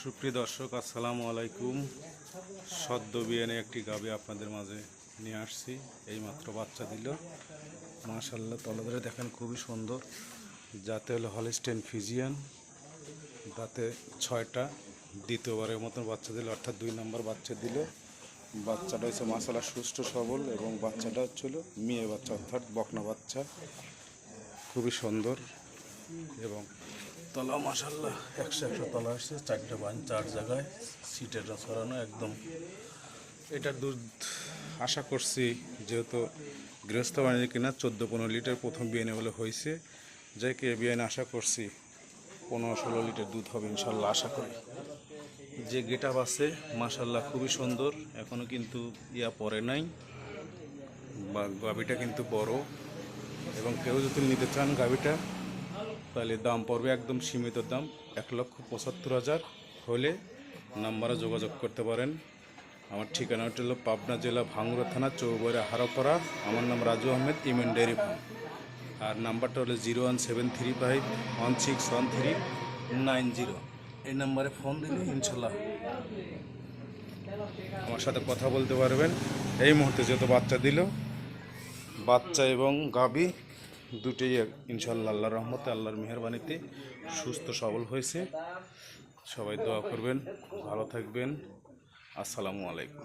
সুপ্রিয় দর্শক, আসসালামু আলাইকুম। সদ্য বিয়ানে একটি গাভী আপনাদের মাঝে নিয়ে আসছি। এইমাত্র বাচ্চা দিল, মাশাআল্লাহ। তলাধরে দেখেন, খুবই সুন্দর। যাতে হলো হলিস্টেইন ফ্রিজিয়ান, তাতে 6টা। দ্বিতীয়বারের মতন বাচ্চা দিল, অর্থাৎ 2 নম্বর বাচ্চা দিল। বাচ্চাটা হচ্ছে মাশাআল্লাহ সুস্থ সবল, এবং বাচ্চাটা হচ্ছিল মেয়ে বাচ্চা, অর্থাৎ বকনা বাচ্চা। খুবই সুন্দর, এবং তলা মাশাআল্লাহ 100 তলা আসছে। 4টা বান 4 জায়গায়, সিটের ছড়ানো একদম। এটার দুধ আশা করছি, যেহেতু গৃহস্থ বাণিজ্য কিনা 14-15 লিটার প্রথম বিয়ানে বলে হয়েছে, যাকে এ বিয়ানে আশা করছি 15-16 লিটার দুধ হবে ইনশাল্লাহ, আশা করি। যে গেট আপ আছে মাশাআল্লাহ খুবই সুন্দর, এখনও কিন্তু পড়ে নাই, বা গাভীটা কিন্তু বড়। এবং কেউ যদি নিতে চান গাভীটা, তাহলে দাম পড়বে একদম সীমিত দাম, 1,75,000 হলে নাম্বারে যোগাযোগ করতে পারেন। আমার ঠিকানাটা হলো পাবনা জেলা ভাঙ্গুড়া থানা চৌবরা হারোপাড়া। আমার নাম রাজু আহমেদ, ইমেন ডেয়ারি ফার্ম। আর নাম্বারটা হলো 01735161390। এই নাম্বারে ফোন দিলে ইনশাল্লাহ আমার সাথে কথা বলতে পারবেন। এই মুহূর্তে যেহেতু বাচ্চা দিল, বাচ্চা এবং গাভী দুটোই ইনশাল্লাহ আল্লাহর রহমতে, আল্লাহর মেহেরবানিতে সুস্থ সবল হয়েছে। সবাই দোয়া করবেন, ভালো থাকবেন। আসসালামু আলাইকুম।